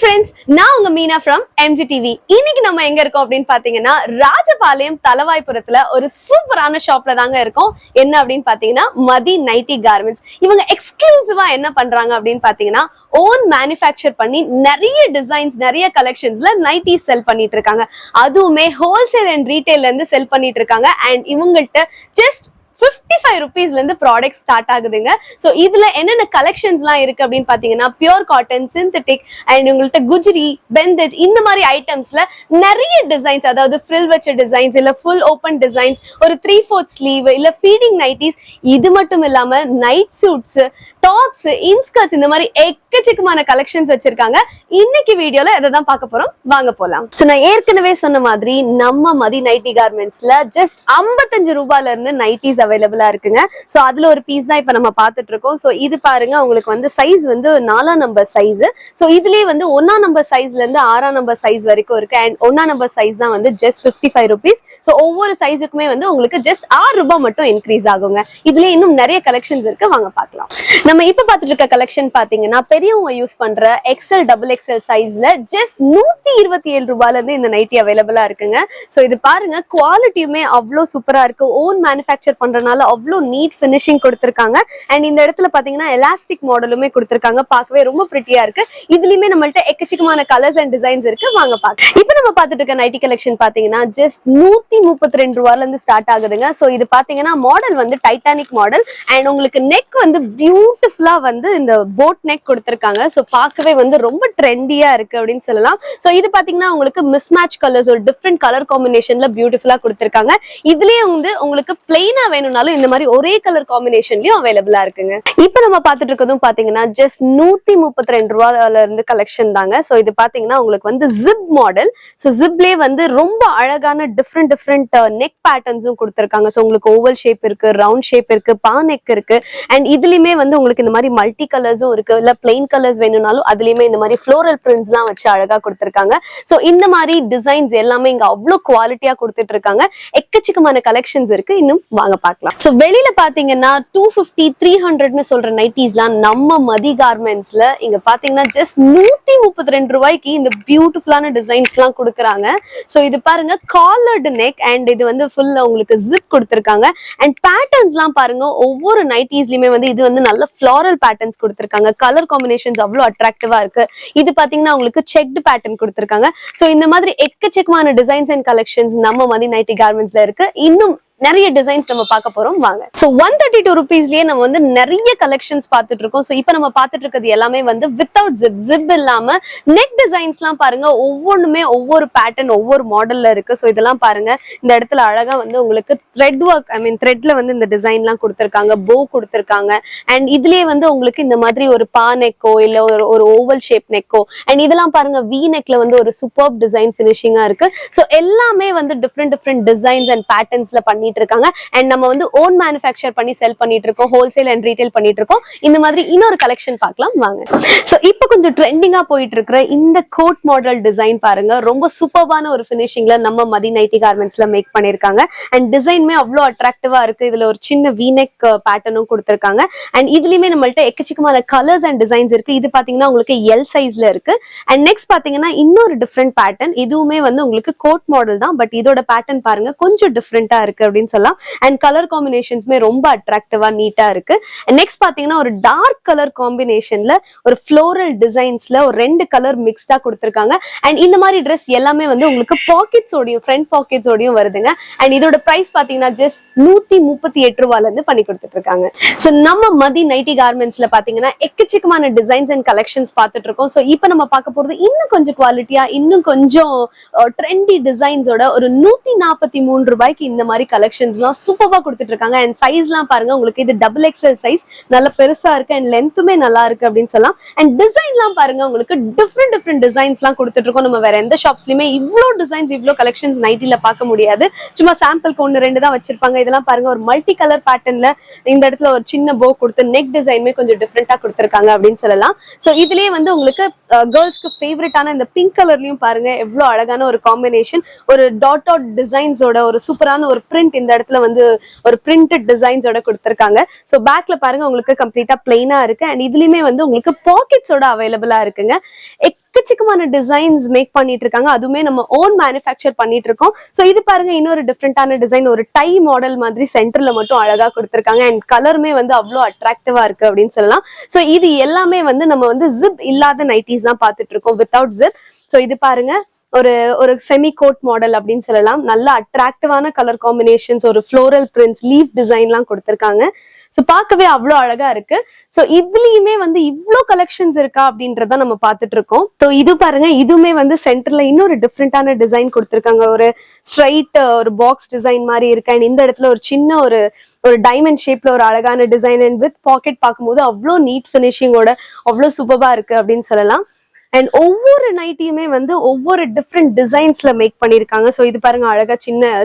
friends, நான் உங்க Meena from MGTV. இன்னைக்கு நம்ம எங்க இருக்கோம் அப்படின்னு பாத்தீங்கன்னா ராஜபாளையம் தலவாய்புரத்துல ஒரு சூப்பரான ஷாப்ல தாங்க இருக்கோம். என்ன அப்படின்னு பாத்தீங்கன்னா மதி நைட்டி கார்மெண்ட்ஸ். இவங்க எக்ஸ்க்ளூசிவா என்ன பண்றாங்க அப்படின்னு பாத்தீங்கன்னா ஓன் மேனுஃபேக்சர் பண்ணி நிறைய டிசைன்ஸ் நிறைய கலெக்ஷன்ஸ்ல நைட்டி செல் பண்ணிட்டு இருக்காங்க. அதுவுமே ஹோல்சேல் அண்ட் ரீட்டைல்ல இருந்து செல் பண்ணிட்டு இருக்காங்க. அண்ட் இவங்கள்ட்ட ஜஸ்ட் 55 rupees இருந்து ப்ராடக்ட் ஸ்டார்ட் ஆகுதுங்க. சோ இதுல என்னென்ன கலெக்ஷன்ஸ்லாம் இருக்கு அப்படின்னு பாத்தீங்கன்னா பியூர் காட்டன், சிந்தட்டிக் அண்ட் உங்கள்ட்ட குஜ்ரி, பெந்தேஜ் இந்த மாதிரி ஐட்டம்ஸ்ல நிறைய டிசைன்ஸ், அதாவது ஃப்ரில் வச்ச டிசைன்ஸ் இல்ல ஃபுல் ஓபன் டிசைன்ஸ், ஒரு 3/4 ஸ்லீவ் இல்ல ஃபீடிங் நைட்டிஸ், இது மட்டும் இல்லாம நைட் சூட்ஸ், டாப்ஸ், இன்ஸ்கர்ட்ஸ் இந்த மாதிரி எக்கச்சக்கமான கலெக்ஷன்ஸ் வச்சிருக்காங்க. இன்னைக்கு வீடியோல இதை தான் பார்க்க போறோம். வாங்க போலாம். சோ நான் ஏற்கனவே சொன்ன மாதிரி நம்ம மதி நைட்டி கார்மெண்ட்ஸ்ல ஜஸ்ட் 55 ரூபாயில இருந்து நைட்டிஸ் அவைலபிளா இருக்குங்க. சோ அதுல ஒரு பீஸ் தான் இப்ப நம்ம பாத்துட்டு இருக்கோம். சோ இது பாருங்க, உங்களுக்கு வந்து சைஸ் வந்து 4ஆம் நம்பர் சைஸ். சோ இதுலயே வந்து 1ஆம் நம்பர் சைஸ்ல இருந்து 6ஆம் நம்பர் சைஸ் வரைக்கும் இருக்கு. அண்ட் 1ஆம் நம்பர் சைஸ் தான் வந்து ஜஸ்ட் 55 rupees. சோ ஒவ்வொரு சைஸுக்குமே வந்து உங்களுக்கு ஜஸ்ட் 6 ரூபாய் மட்டும் இன்க்ரீஸ் ஆகுங்க. இதுல இன்னும் நிறைய கலெக்ஷன்ஸ் இருக்கு, வாங்க பார்க்கலாம். நம்ம இப்ப பாத்துட்டு இருக்க கலெக்ஷன் பாத்தீங்கன்னா பெரியவங்க யூஸ் பண்ற XL, XXL சைஸ்ல ஜஸ்ட் 127 ரூபாயில இருந்து இந்த நைட்டி அவைலபிளா இருக்குங்க. சோ இது பாருங்க, குவாலிட்டியுமே அவ்வளவு சூப்பரா இருக்கு. ஓன் மேனுஃபேக்சர் பண்றதுனால அவ்வளவு நீட் பினிஷிங் கொடுத்திருக்காங்க. அண்ட் இந்த இடத்துல பாத்தீங்கன்னா எலாஸ்டிக் மாடலுமே கொடுத்திருக்காங்க. பார்க்கவே ரொம்ப பிரிட்டியா இருக்கு. இதுலயுமே நம்மள்ட்ட எக்கச்சக்கமான கலர்ஸ் அண்ட் டிசைன்ஸ் இருக்கு, வாங்க பார்க்கலாம். இப்போ நம்ம பாத்துட்டு இருக்க நைட்டி கலெக்ஷன் பாத்தீங்கன்னா ஜஸ்ட் 132 ரூபாயில இருந்து ஸ்டார்ட் ஆகுதுங்க. சோ இது பாத்தீங்கன்னா மாடல் வந்து டைட்டானிக் மாடல். அண்ட் உங்களுக்கு நெக் வந்து பியூட்டிஃபுல்லா வந்து இந்த போட் நெக் கொடுத்திருக்காங்க. சோ பார்க்கவே வந்து ரொம்ப ட்ரெண்டியா இருக்கு அப்படின்னு சொல்லலாம். சோ இது பாத்தீங்கன்னா உங்களுக்கு மிஸ்மேட்ச் கலர்ஸ், ஒரு டிஃப்ரெண்ட் கலர் காம்பினேஷன்ல பியூட்டிஃபுல்லா கொடுத்திருக்காங்க. இதுலயே வந்து உங்களுக்கு பிளைனா வேணும்னாலும் இந்த மாதிரி ஒரே கலர் காம்பினேஷன்லயும் அவைலபிளா இருக்குங்க. இப்போ நம்ம பாத்துட்டு இருக்கிறதும் பாத்தீங்கன்னா ஜஸ்ட் 132 ரூபாயில இருந்து கலெக்ஷன் தாங்க. சோ இது பாத்தீங்கன்னா உங்களுக்கு வந்து ஜிப் மாடல். சோ ஜிப்லயே வந்து ரொம்ப அழகான டிஃப்ரெண்ட் நெக் பேட்டர்ன்ஸும் கொடுத்திருக்காங்க. சோ உங்களுக்கு ஓவல் ஷேப் இருக்கு, ரவுண்ட் ஷேப் இருக்கு, பா நெக் இருக்கு. அண்ட் இதுலயுமே வந்து உங்களுக்கு இந்த மாதிரி மல்டி கலர்ஸும் இருக்கு. இல்ல பிளைன் கலர்ஸ் வேணும்னாலும் அதுலயுமே இந்த மாதிரி ஃப்ளோரல் பிரிண்ட்ஸ் எல்லாம் வச்சு அழகா கொடுத்திருக்காங்க. சோ இந்த மாதிரி டிசைன்ஸ் எல்லாமே இங்க அவ்வளவு குவாலிட்டியா கொடுத்துட்டு இருக்காங்க. எக்கச்சக்கமான கலெக்ஷன்ஸ் இருக்கு, இன்னும் வாங்க பார்க்கலாம். சோ வெளியில பாத்தீங்கன்னா 250, 300 சொல்ற நைட்டிஸ்லாம் நம்ம மதி கார்மெண்ட்ஸ்ல இங்க பாத்தீங்கன்னா ஜஸ்ட் 132 ரூபாய்க்கு இந்த பியூட்டிஃபுல்லான டிசைன்ஸ் எல்லாம் கொடுக்குறாங்க. சோ இது பாருங்க, காலர்டு நெக் அண்ட் இது வந்து ஃபுல்லா உங்களுக்கு ஜிப் கொடுத்திருக்காங்க. அண்ட் பேட்டர்ன்ஸ் எல்லாம் பாருங்க, ஒவ்வொரு நைட்டிஸ்லயுமே வந்து இது வந்து நல்ல ஃப்ளாரல் பேட்டர்ன்ஸ் கொடுத்திருக்காங்க. கலர் காம்பினேஷன்ஸ் அவ்வளவு அட்ராக்டிவா இருக்கு. இது பாத்தீங்கன்னா உங்களுக்கு செக்டு பேட்டர்ன் கொடுத்திருக்காங்க. சோ இந்த மாதிரி எக்கச்சக்கமான டிசைன்ஸ் அண்ட் கலெக்ஷன்ஸ் நம்ம மதி நைட்டி கார்மெண்ட்ஸ்ல இருக்கு. இன்னும் நிறைய டிசைன்ஸ் நம்ம பார்க்க போறோம், வாங்க. சோ 132 ரூபீஸ்லயே நம்ம வந்து நிறைய கலெக்ஷன்ஸ் பார்த்துட்டு இருக்கோம். சோ இப்போ நம்ம பார்த்துட்டு இருக்கிறது எல்லாமே வந்து வித்தவுட் ஜிப் இல்லாம நெக் டிசைன்ஸ் எல்லாம் பாருங்க, ஒவ்வொன்றுமே ஒவ்வொரு பேட்டர்ன் ஒவ்வொரு மாடல்ல இருக்கு. சோ இதெல்லாம் பாருங்க, இந்த இடத்துல அழகா வந்து உங்களுக்கு த்ரெட் ஒர்க், த்ரெட்ல வந்து இந்த டிசைன் எல்லாம் கொடுத்திருக்காங்க, போ கொடுத்திருக்காங்க. அண்ட் இதுலயே வந்து உங்களுக்கு இந்த மாதிரி ஒரு பா நெக்கோ இல்ல ஒரு ஓவல் ஷேப் நெக்கோ, அண்ட் இதெல்லாம் பாருங்க வி நெக்ல வந்து ஒரு சூப்பர் டிசைன் பினிஷிங்கா இருக்கு. சோ எல்லாமே வந்து டிஃப்ரெண்ட் டிசைன்ஸ் அண்ட் பேட்டர்ன்ஸ்ல பண்ணி இருக்காங்க. அண்ட் நம்ம வந்து ஓன் மேனுஃபேக்சர் பண்ணி செல் பண்ணிட்டு இருக்கோம், ஹோல்சேல் அண்ட் ரீட்டைல் பண்ணிட்டு இருக்கோம். இந்த மாதிரி இன்னொரு கலெக்ஷன் பார்க்கலாம், வாங்க. சோ இப்போ கொஞ்சம் ட்ரெண்டிங்கா போயிட்டு இருக்கிற இந்த கோட் மாடல் டிசைன் பாருங்க, ரொம்ப சூப்பர்பான ஒரு ஃபினிஷிங்ல நம்ம மதி நைட்டி கார்மெண்ட்ஸ்ல மேக் பண்ணிருக்காங்க. அண்ட் டிசைன்மே அவ்வளவு அட்ராக்டிவா இருக்கு. இதுல ஒரு சின்ன வீநெக் பேட்டர்னும் கொடுத்திருக்காங்க. அண்ட் இதுலயுமே நம்மள்ட்ட எக்கச்சக்கமான கலர்ஸ் அண்ட் டிசைன்ஸ் இருக்கு. இது பாத்தீங்கன்னா உங்களுக்கு எல் சைஸ்ல இருக்கு. அண்ட் நெக்ஸ்ட் பாத்தீங்கன்னா இன்னொரு டிஃப்ரெண்ட் பேட்டர்ன், இதுவுமே வந்து உங்களுக்கு கோட் மாடல் தான், பட் இதோட பேட்டர்ன் பாருங்க கொஞ்சம் டிஃப்ரெண்டா இருக்கு அப்படின்னு சொல்லலாம். அண்ட் கலர் காம்பினேஷன்ஸ்மே ரொம்ப அட்ராக்டிவா நீட்டா இருக்கு. நெக்ஸ்ட் பாத்தீங்கன்னா ஒரு டார்க் கலர் காம்பினேஷன்ல ஒரு ஃப்ளோரல் டிசைன்ஸ்ல ஒரு 2 கலர் மிக்ஸ்டா கொடுத்திருக்காங்க. அண்ட் இந்த மாதிரி ட்ரெஸ் எல்லாமே வந்து உங்களுக்கு பாக்கெட்ஸோடையும் ஃப்ரண்ட் பாக்கெட்ஸோடையும் வருதுங்க. அண்ட் இதோட பிரைஸ் பாத்தீங்கன்னா ஜஸ்ட் 138 ரூபாயில இருந்து பண்ணி கொடுத்துட்டு இருக்காங்க. சோ நம்ம மதி நைட்டி கார்மெண்ட்ஸ்ல பாத்தீங்கன்னா எக்கச்சக்கமான டிசைன்ஸ் அண்ட் கலெக்ஷன்ஸ் பார்த்துட்டு இருக்கோம். சோ இப்போ நம்ம பார்க்க போறது இன்னும் கொஞ்சம் குவாலிட்டியா, இன்னும் கொஞ்சம் ட்ரெண்டி டிசைன்ஸோட ஒரு 143 ரூபாய்க்கு இந்த மாதிரி கலெக்ஷன்ஸ்லாம் சூப்பரா கொடுத்துட்டு இருக்காங்க. அண்ட் சைஸ்லாம் பாருங்க, உங்களுக்கு இது XXL சைஸ், நல்ல பெருசா இருக்கு. அண்ட் லென்த்துமே நல்லா இருக்கு அப்படின்னு சொல்லலாம். அண்ட் டிசைன்லாம் பாருங்க, உங்களுக்கு டிஃப்ரெண்ட் டிசைன்ஸ்லாம் கொடுத்துட்டு இருக்கோம். நம்ம வேற எந்த ஷாப்ஸ்லயுமே இவ்வளோ டிசைன்ஸ் இவ்வளோ கலெக்ஷன்ஸ் நைட்டில பார்க்க முடியாது. சும்மா சாம்பிளுக்கு 1-2 தான் வச்சிருப்பாங்க. இதெல்லாம் பாருங்க, ஒரு மல்டி கலர் பேட்டர்ன்ல இந்த இடத்துல ஒரு சின்ன போ கொடுத்து நெக் டிசைனுமே கொஞ்சம் டிஃப்ரெண்டா கொடுத்திருக்காங்க அப்படின்னு சொல்லலாம். சோ இதுலயே வந்து உங்களுக்கு கேர்ள்ஸ்க்கு ஃபேவரட்டான இந்த பிங்க் கலர்லயும் பாருங்க எவ்வளவு அழகான ஒரு காம்பினேஷன், ஒரு டாட் டிசைன்ஸோட ஒரு சூப்பரான ஒரு பிரிண்ட் உங்களுக்கு இந்த இடத்துல வந்து ஒரு பிரிண்டட் டிசைன்ஸோட கொடுத்திருக்காங்க. சோ பேக்ல பாருங்க உங்களுக்கு கம்ப்ளீட்டா பிளைனா இருக்கு. அண்ட் இதுலயுமே வந்து உங்களுக்கு பாக்கெட்ஸோட அவைலபிளா இருக்குங்க. எக்கச்சக்கமான டிசைன்ஸ் மேக் பண்ணிட்டு இருக்காங்க. அதுவுமே நம்ம ஓன் மேனுஃபேக்சர் பண்ணிட்டு இருக்கோம். சோ இது பாருங்க இன்னொரு டிஃப்ரெண்டான டிசைன், ஒரு டை மாடல் மாதிரி சென்டர்ல மட்டும் அழகா கொடுத்திருக்காங்க. அண்ட் கலருமே வந்து அவ்வளவு அட்ராக்டிவா இருக்கு அப்படின்னு சொல்லலாம். சோ இது எல்லாமே வந்து நம்ம வந்து ஜிப் இல்லாத நைட்டிஸ் தான் பார்த்துட்டு இருக்கோம், வித்தவுட் ஜிப். சோ இது பாருங்க ஒரு ஒரு செமி கோட் மாடல் அப்படின்னு சொல்லலாம். நல்ல அட்ராக்டிவான கலர் காம்பினேஷன்ஸ், ஒரு ஃப்ளோரல் பிரிண்ட்ஸ், லீஃப் டிசைன் எல்லாம் கொடுத்திருக்காங்க. சோ பார்க்கவே அவ்வளவு அழகா இருக்கு. சோ இதுலயுமே வந்து இவ்ளோ கலெக்ஷன்ஸ் இருக்கா அப்படின்றத நம்ம பார்த்துட்டு இருக்கோம். சோ இது பாருங்க, இதுவுமே வந்து சென்டர்ல இன்னொரு டிஃப்ரெண்டான டிசைன் கொடுத்திருக்காங்க. ஒரு ஸ்ட்ரைட் ஒரு பாக்ஸ் டிசைன் மாதிரி இருக்கு. அண்ட் இந்த இடத்துல ஒரு சின்ன ஒரு டைமண்ட் ஷேப்ல ஒரு அழகான டிசைன் அண்ட் வித் பாக்கெட் பார்க்கும்போது அவ்வளோ நீட் பினிஷிங்கோட அவ்வளோ சூப்பரா இருக்கு அப்படின்னு சொல்லலாம். அண்ட் ஒவ்வொரு நைட்டியுமே வந்து ஒவ்வொரு டிஃப்ரெண்ட் டிசைன்ஸ்ல மேக் பண்ணிருக்காங்க. சோ இது பாருங்க அழகா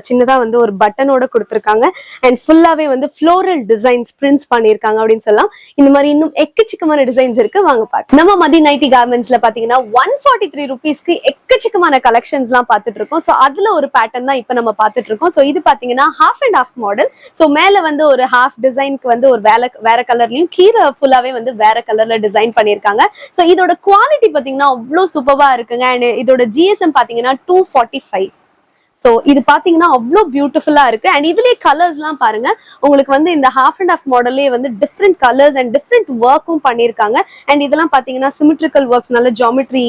சின்னதா வந்து ஒரு பட்டனோட கொடுத்திருக்காங்க. அண்ட் ஃபுல்லாவே வந்து ஃப்ளோரல் டிசைன்ஸ் பிரிண்ட்ஸ் பண்ணிருக்காங்க அப்படின்னு சொல்லலாம். இந்த மாதிரி இன்னும் எக்கச்சக்கமான டிசைன்ஸ் இருக்கு, வாங்க பாருங்க. நம்ம மதி நைட்டி கார்மெண்ட்ஸ்ல பாத்தீங்கன்னா 143 ருபீஸ்க்கு எக்கச்சக்கமான கலெக்ஷன்ஸ் எல்லாம் பார்த்துட்டு இருக்கோம். சோ அதுல ஒரு பேட்டர்ன் தான் இப்ப நம்ம பார்த்துட்டு இருக்கோம். சோ இது பாத்தீங்கன்னா half and half model. So மேல வந்து ஒரு ஹாஃப் டிசைனுக்கு வந்து ஒரு வேற கலர்லயும், கீழே ஃபுல்லாவே வந்து வேற கலர்ல டிசைன் பண்ணிருக்காங்க. சோ இதோட குவாலிட்டி பாத்தீங்கன்னா அவ்வளவு சூப்பரா இருக்குங்க. அண்ட் இதோட ஜிஎஸ்எம் பாத்தீங்கன்னா 245. சோ இது பாத்தீங்கன்னா அவ்வளவு பியூட்டிஃபுல்லா இருக்கு. அண்ட் இதுலயே கலர்ஸ் எல்லாம் பாருங்க, உங்களுக்கு வந்து இந்த ஹாஃப் அண்ட் ஹாஃப் மாடல்லே வந்து டிஃப்ரெண்ட் கலர்ஸ் அண்ட் டிஃப்ரெண்ட் ஒர்க்கும் பண்ணிருக்காங்க. அண்ட் இதெல்லாம் பாத்தீங்கன்னா சிமெட்ரிக்கல் ஒர்க்ஸ், நல்ல ஜியோமெட்ரி,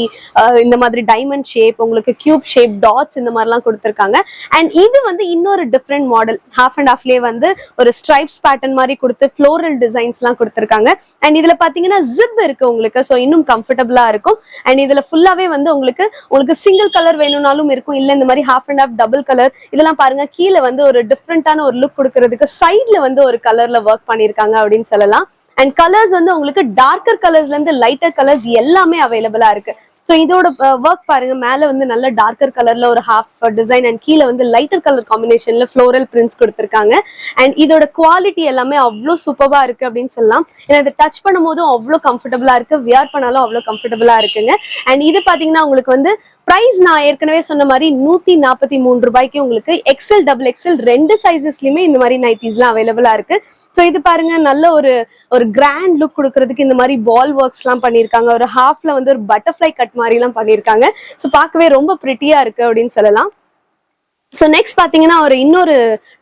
இந்த மாதிரி டைமண்ட் ஷேப், உங்களுக்கு கியூப் ஷேப், டாட்ஸ் இந்த மாதிரி எல்லாம் கொடுத்திருக்காங்க. அண்ட் இது வந்து இன்னொரு டிஃப்ரெண்ட் மாடல், ஹாஃப் அண்ட் ஹாஃப்லயே வந்து ஒரு ஸ்ட்ரைப்ஸ் பேட்டர்ன் மாதிரி கொடுத்து ஃப்ளோரல் டிசைன்ஸ் எல்லாம் கொடுத்திருக்காங்க. அண்ட் இதுல பாத்தீங்கன்னா ஜிப் இருக்கு உங்களுக்கு, சோ இன்னும் கம்ஃபர்டபுளா இருக்கும். அண்ட் இதுல ஃபுல்லாவே வந்து உங்களுக்கு சிங்கிள் கலர் வேணும்னாலும் இருக்கும், இல்ல இந்த மாதிரி half and half double colour, இதெல்லாம் பாருங்க கீழே வந்து ஒரு டிஃப்ரெண்டான ஒரு லுக் கொடுக்கறதுக்கு சைட்ல வந்து ஒரு கலர்ல ஒர்க் பண்ணிருக்காங்க அப்படின்னு சொல்லலாம். அண்ட் கலர்ஸ் வந்து உங்களுக்கு டார்க்கர் கலர்ஸ்ல இருந்து லைட்டர் கலர்ஸ் எல்லாமே அவைலபிளா இருக்கு. சோ இதோட ஒர்க் பாருங்க, மேல வந்து நல்ல டார்க்கர் கலர்ல ஒரு ஹாஃப் டிசைன் அண்ட் கீழே வந்து லைட்டர் கலர் காம்பினேஷன்ல ஃப்ளோரல் பிரிண்ட்ஸ் கொடுத்திருக்காங்க. அண்ட் இதோட குவாலிட்டி எல்லாமே அவ்வளவு சூப்பரா இருக்கு அப்படின்னு சொல்லலாம். ஏன்னா இதை டச் பண்ணும் போதும் அவ்வளவு கம்ஃபர்டபுளா இருக்கு, வியர் பண்ணாலும் அவ்வளவு கம்ஃபர்டபுளா இருக்குங்க. அண்ட் இது பாத்தீங்கன்னா உங்களுக்கு வந்து பிரைஸ் நான் ஏற்கனவே சொன்ன மாதிரி 143 ரூபாய்க்கு உங்களுக்கு எக்ஸ்எல் டபுள் எக்ஸ்எல் ரெண்டு சைசஸ்லயுமே இந்த மாதிரி நைட்டிஸ்லாம் அவைலபிளா இருக்கு. சோ இது பாருங்க நல்ல ஒரு கிராண்ட் லுக் கொடுக்கறதுக்கு இந்த மாதிரி பால் ஒர்க்ஸ் எல்லாம் பண்ணிருக்காங்க. ஒரு ஹாஃப்ல வந்து ஒரு பட்டர்ஃபிளை கட் மாதிரி எல்லாம் பண்ணிருக்காங்க. சோ பார்க்கவே ரொம்ப பிரிட்டியா இருக்கு அப்படின்னு சொல்லலாம். சோ நெக்ஸ்ட் பாத்தீங்கன்னா ஒரு இன்னொரு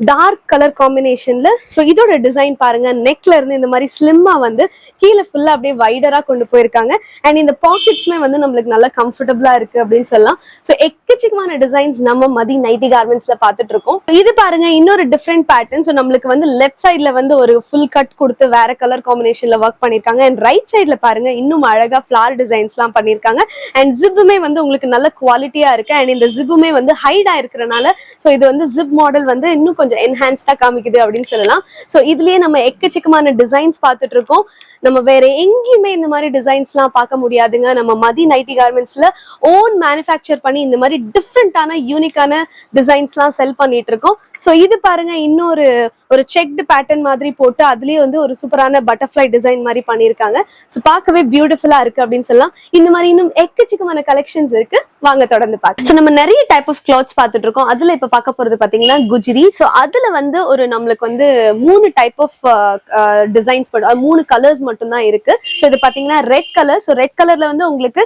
டார்க் கலர் காம்பினேஷன்ல, சோ இதோட டிசைன் பாருங்க, நெக்ல இருந்து இந்த மாதிரி ஸ்லிம்மா வந்து கீழே ஃபுல்லா அப்படியே வைடரா கொண்டு போயிருக்காங்க. அண்ட் இந்த பாக்கெட்ஸ்மே வந்து நம்மளுக்கு நல்லா கம்ஃபர்டபுளா இருக்கு அப்படின்னு சொல்லலாம். சோ எக்கச்சக்கமான டிசைன்ஸ் நம்ம மதி நைட்டி கார்மெண்ட்ஸ்ல பாத்துட்டு இருக்கோம். இது பாருங்க இன்னொரு டிஃப்ரெண்ட் பேட்டர்ன். சோ நம்மளுக்கு வந்து லெஃப்ட் சைட்ல வந்து ஒரு ஃபுல் கட் கொடுத்து வேற கலர் காம்பினேஷன்ல ஒர்க் பண்ணிருக்காங்க. அண்ட் ரைட் சைட்ல பாருங்க இன்னும் அழகா ஃபிளார் டிசைன்ஸ் எல்லாம் பண்ணிருக்காங்க. அண்ட் ஜிப்புமே வந்து உங்களுக்கு நல்ல குவாலிட்டியா இருக்கு. அண்ட் இந்த ஜிப்புமே வந்து ஹைடா இருக்கிறனால சோ இது வந்து ஜிப் மாடல் வந்து இன்னும் கொஞ்சம் என்ஹான்ஸ்டா காமிக்குது அப்படின்னு சொல்லலாம். சோ இதுலயே நம்ம எக்கச்சக்கமான டிசைன்ஸ் பார்த்துட்டு இருக்கோம். நம்ம வேற எங்கேயுமே இந்த மாதிரி டிசைன்ஸ் எல்லாம் பார்க்க முடியாதுங்க. நம்ம மதி நைட்டி கார்மெண்ட்ஸ்ல ஓன் மேனுஃபேக்சர் பண்ணி இந்த மாதிரி டிஃப்ரெண்டான யூனிக்கான டிசைன்ஸ் எல்லாம் செல் பண்ணிட்டு இருக்கோம். சோ இது பாருங்க இன்னொரு செக்டு பேட்டர்ன் மாதிரி போட்டு அதுலயே வந்து ஒரு சூப்பரான பட்டர்ஃபிளை டிசைன் மாதிரி பண்ணிருக்காங்க. சோ பார்க்கவே பியூட்டிஃபுல்லா இருக்கு அப்படின்னு சொல்லலாம். இந்த மாதிரி இன்னும் எக்கச்சக்கமான கலெக்ஷன்ஸ் இருக்கு, வாங்க தொடர்ந்து பார்க்கலாம். சோ நம்ம நிறைய டைப் ஆஃப் கிளாத்ஸ் பார்த்துட்டு இருக்கோம். அதுல இப்ப பார்க்க போறது பாத்தீங்கன்னா குஜ்ரி. சோ அதுல வந்து நம்மளுக்கு வந்து 3 டைப் ஆஃப் டிசைன்ஸ், 3 கலர்ஸ் மட்டும் தான் இருக்கு. சோ இது பாத்தீங்கன்னா ரெட் கலர். சோ ரெட் கலர்ல வந்து உங்களுக்கு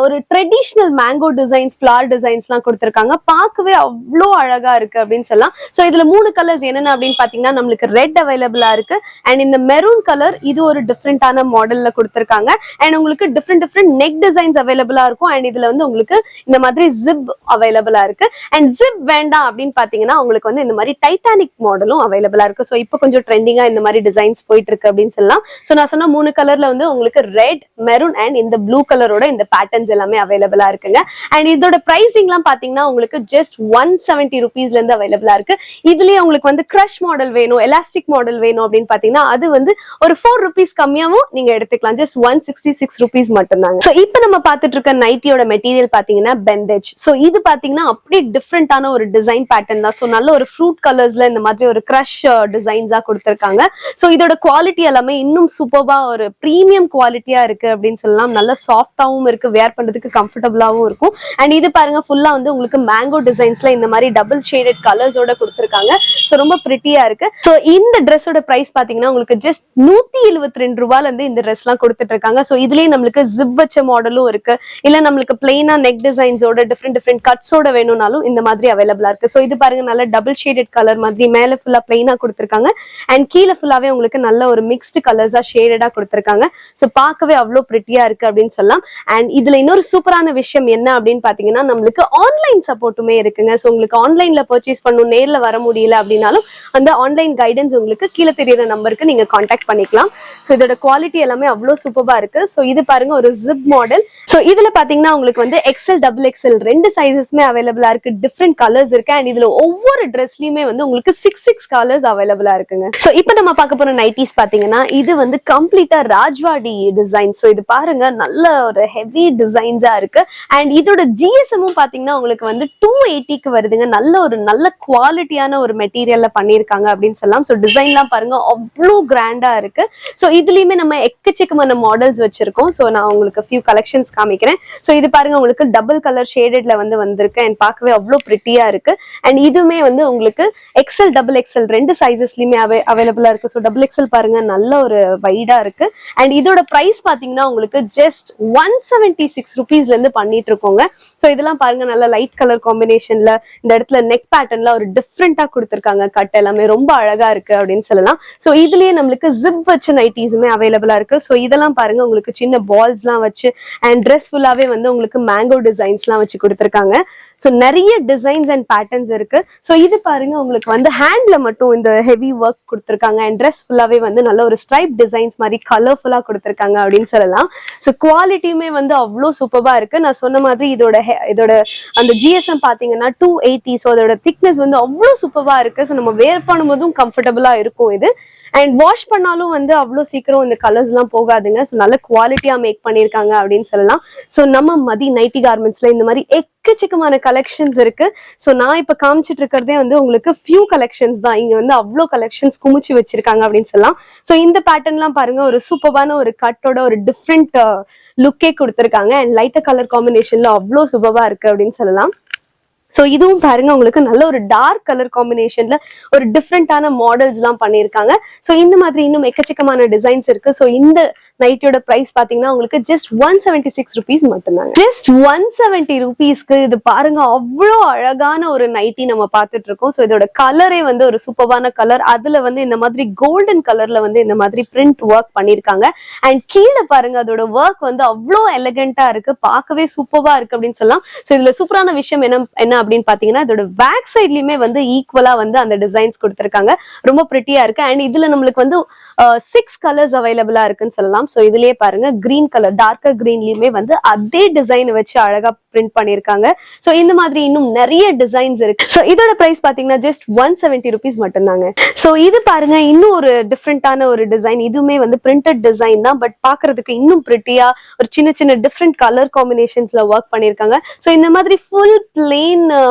ஒரு traditional mango designs, flower designs எல்லாம் கொடுத்திருக்காங்க. பார்க்கவே அவ்வளோ அழகா இருக்கு அப்படின்னு சொல்லலாம். சோ இதுல 3 கலர்ஸ் என்னென்ன அப்படின்னு பாத்தீங்கன்னா நம்மளுக்கு ரெட் அவைலபிளா இருக்கு. அண்ட் இந்த மெரூன் கலர் இது ஒரு டிஃப்ரெண்டான மாடல்ல கொடுத்திருக்காங்க. அண்ட் உங்களுக்கு டிஃப்ரெண்ட் நெக் டிசைன்ஸ் அவைலபிளா இருக்கும். அண்ட் இதுல வந்து உங்களுக்கு இந்த மாதிரி ஜிப் அவைலபிளா இருக்கு. அண்ட் ஜிப் வேண்டாம் அப்படின்னு பாத்தீங்கன்னா உங்களுக்கு வந்து இந்த மாதிரி டைட்டானிக் மாடலும் அவைலபிளா இருக்கு. சோ இப்போ கொஞ்சம் ட்ரெண்டிங்கா இந்த மாதிரி டிசைன்ஸ் போயிட்டு இருக்கு அப்படின்னு சொல்லலாம். சோ நான் சொன்ன 3 கலர்ல வந்து உங்களுக்கு ரெட், மெரூன் அண்ட் இந்த ப்ளூ கலரோட இந்த பேட்டர்ன்ஸ் எல்லாமே அவைலபிளா இருக்குங்க. அண்ட் இதோட பிரைசிங் எல்லாம் பாத்தீங்கன்னா உங்களுக்கு ஜஸ்ட் 170 ருபீஸ்ல இருந்து அவைலபிளா இருக்கு. இதுலயே உங்களுக்கு வந்து கிரஷ் மாடல் வேணும், எலாஸ்டிக் மாடல் வேணும் அப்படின்னு பாத்தீங்கன்னா அது வந்து ஒரு 4 ருபீஸ் கம்மியாவும் நீங்க எடுத்துக்கலாம். ஜஸ்ட் 166 ருபீஸ் மட்டும் தாங்க. சோ இப்போ நம்ம பாத்துட்டு இருக்க நைட்டியோட மெட்டீரியல் பாத்தீங்கன்னா பெண்டேஜ். சோ இது பாத்தீங்கன்னா அப்படியே டிஃப்ரெண்டான ஒரு டிசைன் பேட்டர்ன் தான். சோ நல்ல ஒரு ஃப்ரூட் கலர்ஸ்ல இந்த மாதிரி ஒரு கிரஷ் டிசைன்ஸா கொடுத்திருக்காங்க. சோ இதோட குவாலிட்டி எல்லாமே இன்னும் சூப்பர்வா ஒரு பிரீமியம் குவாலிட்டியா இருக்கு அப்படின்னு சொல்லலாம். நல்ல சாஃப்டாவும் இருக்கு, வேர் பண்றதுக்கு கம்ஃபர்டபுளாவும் இருக்கும். அண்ட் இது பாருங்க ஃபுல்லா வந்து உங்களுக்கு மேங்கோ டிசைன்ஸ்ல இந்த மாதிரி டபுள் ஷேடட் கலர்ஸோட கொடுத்துருக்காங்க. ஸோ ரொம்ப பிரிட்டியா இருக்கு. ஸோ இந்த ட்ரெஸ்ஸோட பிரைஸ் பாத்தீங்கன்னா உங்களுக்கு ஜஸ்ட் 172 ரூபாயில இருந்து இந்த ட்ரெஸ் எல்லாம் கொடுத்துட்டு இருக்காங்க. ஸோ இதுலயே நம்மளுக்கு ஜிப் வச்ச மாடலும் இருக்கு, இல்ல நம்மளுக்கு பிளைனா நெக் டிசைன்ஸோட டிஃப்ரெண்ட் கட்ஸோட வேணும்னாலும் இந்த மாதிரி அவைலபிளா இருக்கு. ஸோ இது பாருங்க நல்ல டபுள் ஷேடட் கலர் மாதிரி மேல ஃபுல்லா பிளைனா கொடுத்துருக்காங்க. அண்ட் கீழே ஃபுல்லாவே உங்களுக்கு நல்ல ஒரு மிக்ஸ்டு கலர்ஸா ஷேடடா கொடுத்துருக்காங்க. ஸோ பார்க்கவே அவ்வளோ பிரிட்டியா இருக்கு அப்படின்னு சொல்லலாம். அண்ட் இதுல இன்னொரு சூப்பரான விஷயம் என்ன அப்படின்னு பாத்தீங்கன்னா நம்மளுக்கு ஆன்லைன் சப்போர்ட்டுமே இருக்குங்க. ஸோ உங்களுக்கு ஆன்லைன்ல பர்ச்சேஸ் பண்ணணும், நேர்ல வர முடியல அப்படின்னாலும் அந்த ஆன்லைன் கைடன்ஸ் உங்களுக்கு கீழே தெரியற நம்பருக்கு நீங்க கான்டாக்ட் பண்ணிக்கலாம். ஸோ இதோட குவாலிட்டி எல்லாமே அவ்வளோ சூப்பரா இருக்கு. ஸோ இது பாருங்க ஒரு ஜிப் மாடல். ஸோ இதுல பாத்தீங்கன்னா உங்களுக்கு வந்து எக்ஸ்எல் டபுள் எக்ஸ்எல் ரெண்டு சைசஸ்மே அவைலபிளா இருக்கு, டிஃப்ரெண்ட் கலர்ஸ் இருக்கு. அண்ட் இதுல ஒவ்வொரு ட்ரெஸ்லயுமே வந்து உங்களுக்கு 6 கலர்ஸ் அவைலபிளா இருக்குங்க. ஸோ இப்போ நம்ம பார்க்க போற நைட்டிஸ் பாத்தீங்கன்னா இது வந்து கம்ப்ளீட்டா ராஜ்வாடி டிசைன். ஸோ இது பாருங்க நல்ல ஒரு ஹெவி டிசைன்ஸா இருக்கு. அண்ட் இதோட ஜிஎஸ்எம்மும் பாத்தீங்கன்னா உங்களுக்கு வந்து 280க்கு வருதுங்க. நல்ல குவாலிட்டியான ஒரு மெட்டீரியல்ல பண்ணிருக்காங்க அப்படின்னு சொல்லலாம். ஸோ டிசைன்லாம் பாருங்க அவ்வளோ கிராண்டா இருக்கு. ஸோ இதுலயுமே நம்ம எக்கச்சக்கமான மாடல்ஸ் வச்சிருக்கோம். ஸோ நான் உங்களுக்கு ஃபியூ கலெக்ஷன்ஸ் காமிக்கிறேன். ஸோ இது பாருங்க உங்களுக்கு டபுள் கலர் ஷேடட்ல வந்து வந்திருக்கு. அண்ட் பார்க்கவே அவ்வளோ பிரிட்டியா இருக்கு. அண்ட் இதுவுமே வந்து உங்களுக்கு எக்ஸ்எல் டபுள் எக்ஸ்எல் ரெண்டு சைசஸ்லயுமே அவைலபிளா இருக்கு. ஸோ டபுள் எக்ஸ்எல் பாருங்க நல்ல ஒரு வைடா இருக்கு. அண்ட் இதோட பிரைஸ் பாத்தீங்கன்னா உங்களுக்கு ஜஸ்ட் 176 ருபீஸ்ல இருந்து பண்ணிட்டு இருக்கோங்க. ஸோ இதெல்லாம் பாருங்க நல்ல லைட் கலர் காம்பினேஷன்ல இந்த இடத்துல நெக் பேட்டர்ன்ல ஒரு டிஃப்ரெண்டா கொடுத்துருக்காங்க. கட் எல்லாமே ரொம்ப அழகா இருக்கு அப்படின்னு சொல்லலாம். ஸோ இதுலயே நம்மளுக்கு ஜிப் வச்ச நைட்டிஸுமே அவைலபிளா இருக்கு. ஸோ இதெல்லாம் பாருங்க உங்களுக்கு சின்ன பால்ஸ் எல்லாம் வச்சு அண்ட் ட்ரெஸ் ஃபுல்லாவே வந்து உங்களுக்கு மேங்கோ டிசைன்ஸ் எல்லாம் வச்சு கொடுத்துருக்காங்க. ஸோ நிறைய டிசைன்ஸ் அண்ட் பேட்டர்ன்ஸ் இருக்கு. ஸோ இது பாருங்க உங்களுக்கு வந்து ஹேண்ட்ல மட்டும் இந்த ஹெவி ஒர்க் கொடுத்துருக்காங்க. அண்ட் ட்ரெஸ் ஃபுல்லாவே வந்து நல்ல ஒரு ஸ்ட்ரைப் டிசைன்ஸ் மாதிரி கலர்ஃபுல்லா கொடுத்துருக்காங்க அப்படின்னு சொல்லலாம். ஸோ குவாலிட்டியுமே வந்து அவ்வளோ சூப்பரா இருக்கு. நான் சொன்ன மாதிரி இதோட அந்த ஜிஎஸ்எம் பாத்தீங்கன்னா 280. ஸோ அதோட திக்னஸ் வந்து அவ்வளோ சூப்பரா இருக்கு. ஸோ நம்ம வேர் பண்ணும்போதும் கம்ஃபர்டபுளா இருக்கும் இது. அண்ட் வாஷ் பண்ணாலும் வந்து அவ்வளோ சீக்கிரம் இந்த கலர்ஸ் எல்லாம் போகாதுங்க. ஸோ நல்ல குவாலிட்டியா மேக் பண்ணிருக்காங்க அப்படின்னு சொல்லலாம். ஸோ நம்ம மதி நைட்டி கார்மெண்ட்ஸ்ல இந்த மாதிரி எக்கச்சக்கமான கலெக்ஷன்ஸ் இருக்கு. ஸோ நான் இப்ப காமிச்சிட்டு இருக்கிறதே வந்து உங்களுக்கு ஃபியூ கலெக்ஷன்ஸ் தான். இங்க வந்து அவ்வளோ கலெக்ஷன்ஸ் குமிச்சு வச்சிருக்காங்க அப்படின்னு சொல்லலாம். ஸோ இந்த பேட்டர்ன்லாம் பாருங்க ஒரு சூப்பரான ஒரு கட்டோட ஒரு டிஃப்ரெண்ட் லுக்கே கொடுத்துருக்காங்க. அண்ட் லைட்டர் கலர் காம்பினேஷன்ல அவ்வளோ சூப்பரா இருக்கு அப்படின்னு சொல்லலாம். ஸோ இதுவும் பாருங்க உங்களுக்கு நல்ல ஒரு டார்க் கலர் காம்பினேஷன்ல ஒரு டிஃப்ரெண்டான மாடல்ஸ் எல்லாம் பண்ணியிருக்காங்க. ஸோ இந்த மாதிரி இன்னும் எக்கச்சக்கமான டிசைன்ஸ் இருக்கு. ஸோ இந்த நைட்டியோட பிரைஸ் பாத்தீங்கன்னா உங்களுக்கு ஜஸ்ட் 176 ருபீஸ் மட்டும்தாங்க. ஜஸ்ட் 170 ருபீஸ்க்கு இது பாருங்க அவ்வளோ அழகான ஒரு நைட்டி நம்ம பார்த்துட்டு இருக்கோம். ஸோ இதோட கலரே வந்து ஒரு சூப்பரான கலர். அதுல வந்து இந்த மாதிரி கோல்டன் கலர்ல வந்து இந்த மாதிரி பிரிண்ட் ஒர்க் பண்ணிருக்காங்க. அண்ட் கீழே பாருங்க அதோட ஒர்க் வந்து அவ்வளோ எலகண்டா இருக்கு, பார்க்கவே சூப்பரா இருக்கு அப்படின்னு சொல்லலாம். ஸோ இதுல சூப்பரான விஷயம் என்ன அப்படின்னு பாத்தீங்கன்னா இதோட பேக் சைட்லயுமே வந்து ஈக்குவலா வந்து அந்த டிசைன்ஸ் கொடுத்திருக்காங்க. ரொம்ப பிரிட்டியா இருக்கு. அண்ட் இதுல நம்மளுக்கு வந்து 6 கலர்ஸ் அவைலபிளா இருக்குன்னு சொல்லலாம். சோ இதுலயே பாருங்க கிரீன் கலர் டார்க்கர் கிரீன்லயுமே வந்து அதே டிசைன் வச்சு அழகா பிரிண்ட் பண்ணிருக்காங்க. சோ இந்த மாதிரி இன்னும் நிறைய டிசைன்ஸ் இருக்கு. சோ இதோட பிரைஸ் பாத்தீங்கன்னா ஜஸ்ட் 170 ருபீஸ் மட்டும்தாங்க. சோ இது பாருங்க இன்னும் ஒரு டிஃப்ரெண்டான ஒரு டிசைன். இதுவுமே வந்து பிரிண்டட் டிசைன் தான், பட் பாக்குறதுக்கு இன்னும் பிரிட்டியா ஒரு சின்ன சின்ன டிஃப்ரெண்ட் கலர் காம்பினேஷன்ஸ்ல ஒர்க் பண்ணிருக்காங்க. சோ இந்த மாதிரி ஃபுல் பிளெயின்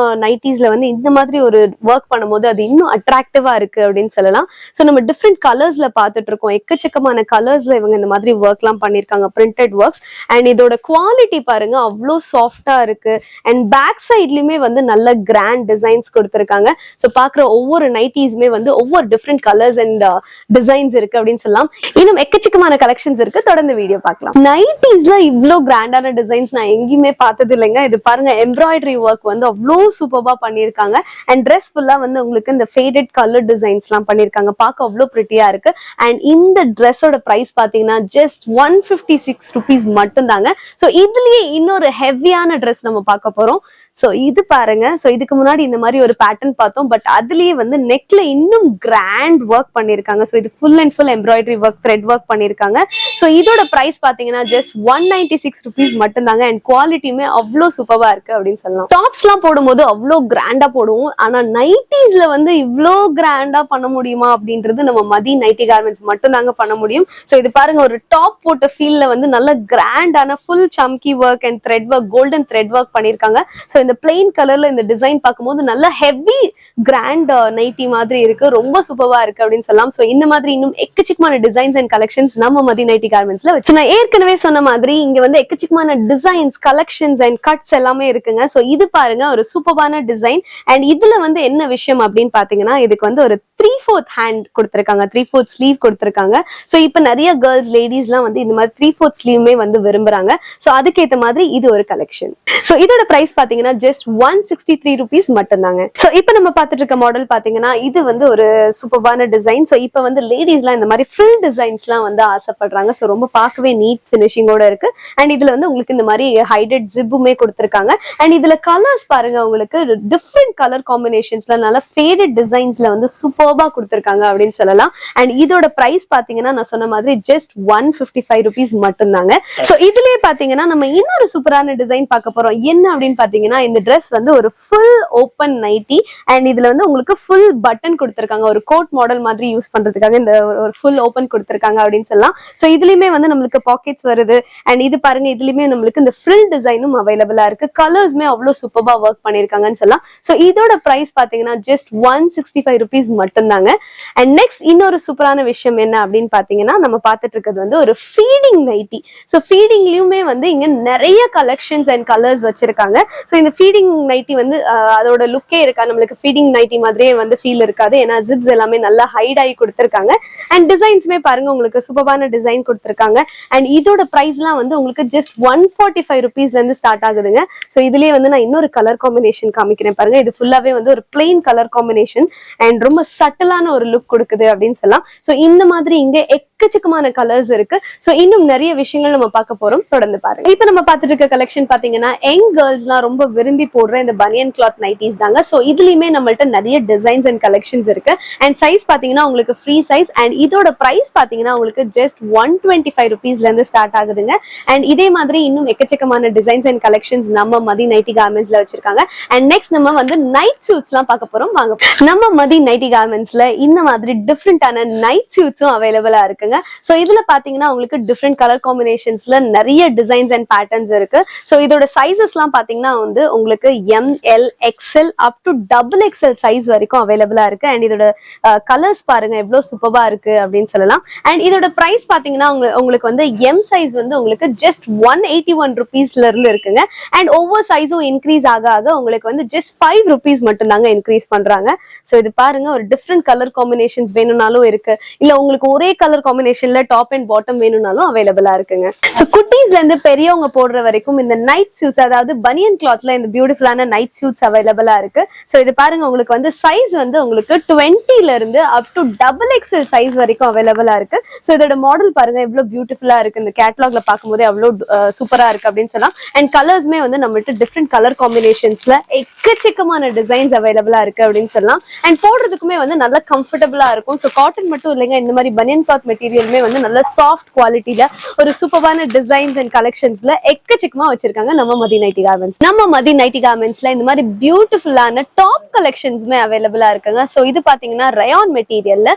நைட்டிஸ்ல வந்து இந்த மாதிரி ஒரு ஒர்க் பண்ணும்போது அது இன்னும் அட்ராக்டிவா இருக்கு அப்படின்னு சொல்லலாம். சோ நம்ம டிஃப்ரெண்ட் கலர்ஸ்ல பாத்துட்டு இருக்கோம். எக்கச்சக்கமான கலர்ஸ்ல இவங்க இந்த மாதிரி ஒர்க் எல்லாம் பண்ணிருக்காங்க, பிரிண்டட் ஒர்க்ஸ். அண்ட் இதோட குவாலிட்டி பாருங்க அவ்வளோ சாஃப்டா இருக்கு. அண்ட் பேக் சைட்லயுமே வந்து நல்ல கிராண்ட் டிசைன்ஸ் கொடுத்திருக்காங்க. சோ பாக்குற ஒவ்வொரு நைட்டிஸ்மே வந்து ஒவ்வொரு டிஃப்ரெண்ட் கலர்ஸ் அண்ட் டிசைன்ஸ் இருக்கு அப்படின்னு சொல்லலாம். இன்னும் எக்கச்சக்கமான கலெக்ஷன்ஸ் இருக்கு, தொடர்ந்து வீடியோ பார்க்கலாம். நைட்டிஸ்ல இவ்வளோ கிராண்டான டிசைன்ஸ் நான் எங்கேயுமே பார்த்தது இல்லைங்க. இது பாருங்க எம்ப்ராய்டரி ஒர்க் வந்து அவ்வளோ சூப்பரா பண்ணிருக்காங்க. அண்ட் ட்ரெஸ் ஃபுல்லா வந்து உங்களுக்கு இந்த ஃபேடட் கலர் டிசைன்ஸ் எல்லாம் பண்ணிருக்காங்க, பார்க்க அவ்வளோ பிரிட்டியா இருக்கு. அண்ட் இந்த ட்ரெஸ்ஸோட பிரைஸ் பாத்தீங்கன்னா ஜஸ்ட் 156 ருபீஸ் மட்டும் தாங்க. சோ இதுலயே இன்னொரு ஹெவியான ட்ரெஸ் நம்ம பார்க்க போறோம். சோ இது பாருங்க. சோ இதுக்கு முன்னாடி இந்த மாதிரி ஒரு பேட்டர்ன் பார்த்தோம், பட் அதுலயே வந்து நெக்ல இன்னும் கிராண்ட் ஒர்க் பண்ணிருக்காங்க. சோ இது full and full embroidery work, thread work பண்ணிருக்காங்க. சோ இதோட பிரைஸ் பாத்தீங்கன்னா ஜஸ்ட் 196 ருபீஸ் மட்டும் தாங்க. அண்ட் குவாலிட்டியுமே அவ்வளோ சூப்பரா இருக்கு அப்படின்னு சொல்லலாம். டாப்ஸ் எல்லாம் போடும்போது அவ்வளோ கிராண்டா போடுவோம், ஆனா நைட்டிஸ்ல வந்து இவ்வளோ கிராண்டா பண்ண முடியுமா அப்படின்றது நம்ம மதி நைட்டி கார்மெண்ட்ஸ் மட்டும் தாங்க பண்ண முடியும். சோ இது பாருங்க ஒரு டாப் போட்ட ஃபீல்ல வந்து நல்ல கிராண்டான ஃபுல் சம்கி work and thread work, golden thread work பண்ணிருக்காங்க. சோ இந்த பிளெயின் கலர்ல இந்த டிசைன் பார்க்கும்போது நல்ல ஹெவி கிராண்ட் நைட்டி மாதிரி இருக்கு, ரொம்ப சூப்பரா இருக்கு அப்படின்னு சொல்லலாம். சோ இந்த மாதிரி இன்னும் எக்கச்சக்கமான டிசைன்ஸ் அண்ட் கலெக்ஷன்ஸ் நம்ம மதி நைட்டி கார்மெண்ட்ஸ்ல வச்சு நான் ஏற்கனவே சொன்ன மாதிரி இங்க வந்து எக்கச்சக்கமான டிசைன்ஸ் கலெக்ஷன்ஸ் அண்ட் கட்ஸ் எல்லாமே இருக்குங்க. சோ இது பாருங்க ஒரு சூப்பரான டிசைன். அண்ட் இதுல வந்து என்ன விஷயம் அப்படின்னு பாத்தீங்கன்னா இதுக்கு வந்து ஒரு 3/4 ஹேண்ட் கொடுத்திருக்காங்க, 3/4 ஸ்லீவ் கொடுத்திருக்காங்க. சோ இப்ப நிறைய கேர்ள்ஸ் லேடிஸ் எல்லாம் வந்து இந்த மாதிரி 3/4 ஸ்லீவுமே வந்து விரும்புறாங்க. சோ அதுக்கேற்ற மாதிரி இது ஒரு கலெக்ஷன். சோ இதோட பிரைஸ் பாத்தீங்கன்னா ஜஸ்ட் 163 rupees மட்டும்தாங்க. சோ இப்ப நம்ம பார்த்துட்டு இருக்க மாடல் பாத்தீங்கன்னா இது வந்து ஒரு சூப்பரான டிசைன். சோ இப்ப வந்து லேடிஸ் எல்லாம் இந்த மாதிரி ஃபில் டிசைன்ஸ் எல்லாம் வந்து ஆசைப்படுறாங்க. சோ ரொம்ப பார்க்கவே நீட் பினிஷிங்கோட இருக்கு. அண்ட் இதுல வந்து உங்களுக்கு இந்த மாதிரி ஹைடட் ஜிப்புமே கொடுத்திருக்காங்க. அண்ட் இதுல கலர்ஸ் பாருங்க, உங்களுக்கு டிஃப்ரெண்ட் கலர் காம்பினேஷன்ஸ்ல நல்ல ஃபேடட் டிசைன்ஸ்ல வந்து சூப்பர்பா கொடுத்திருக்காங்க அப்படின்னு சொல்லலாம். அண்ட் இதோட பிரைஸ் பாத்தீங்கன்னா நான் சொன்ன மாதிரி ஜஸ்ட் 155 rupees மட்டும்தாங்க. சோ இதுலயே பாத்தீங்கன்னா நம்ம இன்னொரு சூப்பரான டிசைன் பார்க்க போறோம். என்ன அப்படின்னு பாத்தீங்கன்னா இந்த ட்ரெஸ் வந்து ஒரு ஃபுல் ஓப்பன் நைட்டி. அண்ட் இதுல வந்து உங்களுக்கு ஃபுல் பட்டன் கொடுத்திருக்காங்க, ஒரு கோட் மாடல் மாதிரி யூஸ் பண்றதுக்காக இந்த ஒரு ஃபுல் ஓப்பன் கொடுத்திருக்காங்க அப்படின்னு சொல்லலாம். சோ இதுலயுமே வந்து நம்மளுக்கு பாக்கெட்ஸ் வருது. அண்ட் இது பாருங்க, இதுலயுமே நம்மளுக்கு இந்த ஃப்ரில் டிசைனும் அவைலபிளா இருக்கு. கலர்ஸ்மே அவ்வளவு சூப்பரா ஒர்க் பண்ணிருக்காங்கன்னு சொல்லலாம். சோ இதோட பிரைஸ் பாத்தீங்கன்னா ஜஸ்ட் 165 rupees மட்டும்தாங்க. அண்ட் நெக்ஸ்ட் இன்னொரு சூப்பரான விஷயம் என்ன அப்படின்னு பாத்தீங்கன்னா நம்ம பார்த்துட்டு இருக்கிறது வந்து ஒரு ஃபீடிங் நைட்டி. சோ ஃபீடிங்லயுமே வந்து இங்க நிறைய கலெக்ஷன்ஸ் அண்ட் கலர்ஸ் வச்சிருக்காங்க. சோ இந்த ஃபீடிங் நைட்டி வந்து அதோட லுக்கே இருக்கா, நம்மளுக்கு ஃபீடிங் நைட்டி மாதிரியே வந்து ஃபீல் இருக்காது. ஏன்னா ஜிப்ஸ் எல்லாமே நல்லா ஹைட் ஆகி கொடுத்திருக்காங்க. அண்ட் டிசைன்ஸ்மே பாருங்க, உங்களுக்கு சூப்பரான டிசைன் கொடுத்திருக்காங்க. அண்ட் இதோட பிரைஸ்லாம் வந்து உங்களுக்கு ஜஸ்ட் 145 rupeesல இருந்து ஸ்டார்ட் ஆகுதுங்க. சோ இதுலயே வந்து நான் இன்னொரு கலர் காம்பினேஷன் காமிக்கிறேன் பாருங்க. இது ஃபுல்லாவே வந்து ஒரு பிளெயின் கலர் காம்பினேஷன் அண்ட் ரொம்ப சட்டலான ஒரு லுக் கொடுக்குது அப்படின்னு சொல்லலாம். சோ இந்த மாதிரி இங்க எக்கச்சக்கமான கலர்ஸ் இருக்கு. சோ இன்னும் நிறைய விஷயங்கள் நம்ம பார்க்க போறோம், தொடர்ந்து பாருங்க. இப்ப நம்ம பார்த்துட்டு இருக்க கலெக்ஷன் பாத்தீங்கன்னா யங் கேர்ள்ஸ்லாம் ரொம்ப விரும்பி போடுற இந்த பனியன் கிளாத் நைட்டிஸ் தாங்க. சோ இதுலயுமே நம்மள்ட்ட நிறைய டிசைன்ஸ் அண்ட் கலெக்ஷன்ஸ் இருக்கு. அண்ட் சைஸ் பாத்தீங்கன்னா உங்களுக்கு ஃப்ரீ சைஸ். அண்ட் இதோட பிரைஸ் பாத்தீங்கன்னா உங்களுக்கு ஜஸ்ட் 125 rupeesல இருந்து ஸ்டார்ட் ஆகுதுங்க. அண்ட் இதே மாதிரி இன்னும் எக்கச்சக்கமான டிசைன்ஸ் அண்ட் கலெக்ஷன்ஸ் நம்ம மதி நைட்டி கார்மெண்ட்ஸ்ல வச்சிருக்காங்க. அண்ட் நெக்ஸ்ட் நம்ம வந்து நைட் சூட்ஸ் எல்லாம் பார்க்க போறோம், வாங்க. நம்ம மதி நைட்டி கார்மெண்ட்ஸ்ல இந்த மாதிரி டிஃப்ரெண்டான நைட் சூட்ஸும் அவைலபிளா இருக்குங்க. சோ இதுல பாத்தீங்கன்னா உங்களுக்கு டிஃப்ரெண்ட் கலர் காம்பினேஷன்ஸ்ல நிறைய டிசைன்ஸ் அண்ட் பேட்டர்ன்ஸ் இருக்கு. சோ இதோட சைசஸ் எல்லாம் பாத்தீங்கன்னா வந்து உங்களுக்கு ML XL up to XXL size வரைக்கும் அவைலபிளா இருக்கு. அண்ட் இதோட கலர்ஸ் பாருங்க எவ்வளவு சூப்பரா இருக்கு அப்படின்னு சொல்லலாம். அண்ட் இதோட பிரைஸ் பாத்தீங்கன்னா உங்களுக்கு வந்து M சைஸ் வந்து உங்களுக்கு ஜஸ்ட் 181 rupeesல இருந்து இருக்குங்க. அண்ட் ஒவ்வொரு சைஸும் இன்க்ரீஸ் ஆக ஆக உங்களுக்கு வந்து ஜஸ்ட் 5 rupees மட்டும் தாங்க இன்க்ரீஸ் பண்றாங்க. சோ இது பாருங்க, ஒரு டிஃப்ரெண்ட் கலர் காம்பினேஷன்ஸ் வேணும்னாலும் இருக்கு, இல்ல உங்களுக்கு ஒரே கலர் காம்பினேஷன்ல டாப் அண்ட் பாட்டம் வேணும்னாலும் அவைலபிளா இருக்குங்க. சோ குட்டீஸ்ல இருந்து பெரியவங்க போடுற வரைக்கும் இந்த நைட் சூட்ஸ், அதாவது பனியன் கிளாத்ல இந்த பியூட்டிஃபுல்லான நைட் சூட்ஸ் அவைலபிளா இருக்கு. சோ இது பாருங்க, உங்களுக்கு வந்து சைஸ் வந்து உங்களுக்கு 20ல இருந்து அப் டு XXL சைஸ் வரைக்கும் அவைலபிளா இருக்கு. சோ இதோட மாடல் பாருங்க எவ்வளவு பியூட்டிஃபுல்லா இருக்கு, இந்த கேட்டலாக்ல பார்க்கும்போது அவ்வளவு சூப்பரா இருக்கு அப்படின்னு சொல்லலாம். அண்ட் கலர்ஸ்மே வந்து நம்மள்ட்ட டிஃப்ரெண்ட் கலர் காம்பினேஷன்ஸ்ல எக்கச்சக்கமான டிசைன்ஸ் அவைலபிளா இருக்கு அப்படின்னு சொல்லலாம். அண்ட் போடுறதுக்குமே வந்து நல்லா கம்ஃபர்டபுளா இருக்கும். சோ காட்டன் மட்டும் இல்லைங்க, இந்த மாதிரி பனியன் கிளாத் மெட்டீரியலுமே வந்து நல்ல சாஃப்ட் குவாலிட்டியில ஒரு சூப்பரான டிசைன்ஸ் அண்ட் கலெக்ஷன்ஸ்ல எக்கச்சக்கமா வச்சிருக்காங்க நம்ம மதி நைட்டி கார்மெண்ட்ஸ். நம்ம மதி நைட்டி கார்மெண்ட்ஸ்ல இந்த மாதிரி பியூட்டிஃபுல்லான டாப் கலெக்ஷன்ஸ்மே அவைலபிளா இருக்குங்க. சோ இது பாத்தீங்கன்னா ரயான் மெட்டீரியல்ல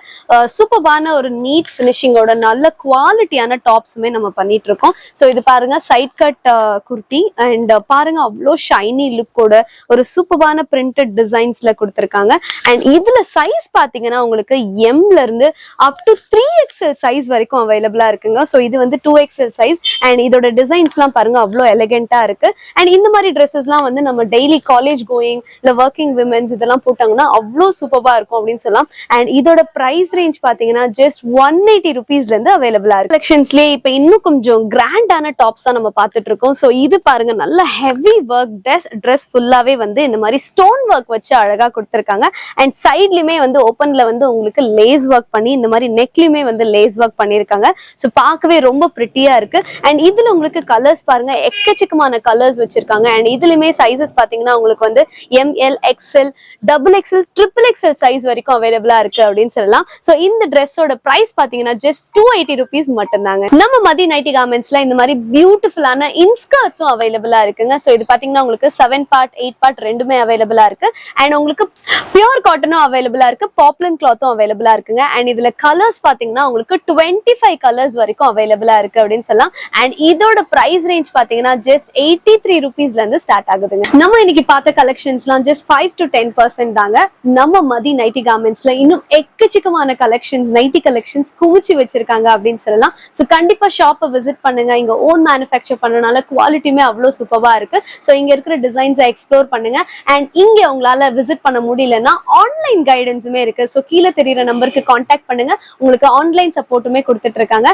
சூப்பரான ஒரு நீட் பினிஷிங்கோட நல்ல குவாலிட்டியான டாப்ஸுமே நம்ம பண்ணிட்டு இருக்கோம். சோ இது பாருங்க, சைட் கட் குர்த்தி. அண்ட் பாருங்க அவ்வளோ ஷைனி லுக்கோட ஒரு சூப்பரான பிரிண்டட் டிசைன்ஸ்ல கொடுத்திருக்காங்க. அண்ட் இதுல சைஸ் பாத்தீங்கன்னா உங்களுக்கு எம்ல இருந்து அப் டு 3XL சைஸ் வரைக்கும் அவைலபிளா இருக்குங்க. சோ இது வந்து 2XL சைஸ். அண்ட் இதோட டிசைன்ஸ் எல்லாம் பாருங்க அவ்வளோ எலிகென்ட்டா இருக்கு. அண்ட் இந்த மாதிரி ட்ரெஸ்ஸஸ் எல்லாம் வந்து நம்ம டெய்லி காலேஜ் கோயிங் இல்ல ஒர்க்கிங் விமென்ஸ் இதெல்லாம் போட்டாங்கன்னா அவ்வளோ சூப்பரா இருக்கும் அப்படின்னு சொல்லலாம். அண்ட் இதோட பிரைஸ் ரேஞ்ச் பாத்தீங்கன்னா ஜஸ்ட் 180 rupeesல இருந்து அவைலபிளா இருக்கு. கலெக்ஷன்ஸ்லயே இப்ப இன்னும் கொஞ்சம் கிராண்டான டாப்ஸ் தான் நம்ம பார்த்துட்டு இருக்கோம். சோ இது பாருங்க, நல்ல ஹெவி ஒர்க் ட்ரெஸ் ஃபுல்லாவே வந்து இந்த மாதிரி ஸ்டோன் ஒர்க் வச்சு அழகா கொடுத்திருக்காங்க. அண்ட் சைட்லயுமே வந்து ஓப்பன்ல வந்து உங்களுக்கு லேஸ் ஒர்க் பண்ணி இந்த மாதிரி நெக்லயுமே வந்து லேஸ் ஒர்க் பண்ணிருக்காங்க. சோ பார்க்கவே ரொம்ப பிரிட்டியா இருக்கு. அண்ட் இதுல உங்களுக்கு கலர்ஸ் பாருங்க, எக்கச்சக்கமான கலர்ஸ் வச்சிருக்காங்க. அண்ட் இதுலயுமே சைசஸ் பாத்தீங்கன்னா உங்களுக்கு வந்து ML XL XXL XXL size வரைக்கும் அவைலபிளா இருக்கு அப்படின்னு சொல்லலாம். சோ இந்த ட்ரெஸ்ஸோட பிரைஸ் பாத்தீங்கன்னா ஜஸ்ட் 280 rupees மட்டும் தாங்க. நம்ம மதி நைட்டி கார்மெண்ட்ஸ்ல இந்த மாதிரி பியூட்டிஃபுல்லான இன்ஸ்கர்ட்ஸும் அவைலபிளா இருக்குங்க. சோ இது பாத்தீங்கன்னா உங்களுக்கு 7 part 8 part ரெண்டுமே அவைலபிளா இருக்கு. அண்ட் உங்களுக்கு பியூர் காட்டனும் அவைலபிளா இருக்கு, பாப்லன் கிளாத்தும் அவைலபிளா இருக்குங்க. அண்ட் இதுல கலர்ஸ் பாத்தீங்கன்னா உங்களுக்கு 25 கலர்ஸ் வரைக்கும் அவைலபிளா இருக்கு அப்படின்னு சொல்லலாம். அண்ட் இதோட பிரைஸ் ரேஞ்ச் பாத்தீங்கன்னா ஜஸ்ட் 83 ருபீஸ்ல இருந்து ஸ்டார்ட் ஆகுதுங்க. நம்ம இன்னைக்கு பார்த்த கலெக்ஷன்ஸ்லாம் ஜஸ்ட் 5 to 10% தாங்க. நம்ம மதி நைட்டி கார்மெண்ட்ஸ்ல இன்னும் எக்கச்சக்கமான கலெக்ஷன்ஸ், நைட்டி கலெக்ஷன்ஸ் குவிச்சு வச்சிருக்காங்க அப்படின்னு சொல்லலாம். ஸோ கண்டிப்பா ஷாப்பை விசிட் பண்ணுங்க. இங்க ஓன் மேனுஃபேக்சர் பண்ணனால குவாலிட்டியுமே அவ்வளோ சூப்பரா இருக்கு. ஸோ இங்க இருக்கிற டிசைன்ஸை எக்ஸ்ப்ளோர் பண்ணுங்க. அண்ட் இங்க உங்களால விசிட் பண்ண முடியலன்னா ஆன்லைன் கைடன்ஸுமே இருக்கு. ஸோ கீழே தெரியுற நம்பருக்கு கான்டாக்ட் பண்ணுங்க. உங்களுக்கு ஆன்லைன் சப்போர்ட்டுமே கொடுத்துட்டு இருக்காங்க.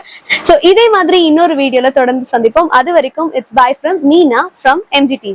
ஸோ இதே மாதிரி இன்னொரு வீடியோல தொடர்ந்து சந்திப்போம். அது வரைக்கும் it's by from Meena from MGTV.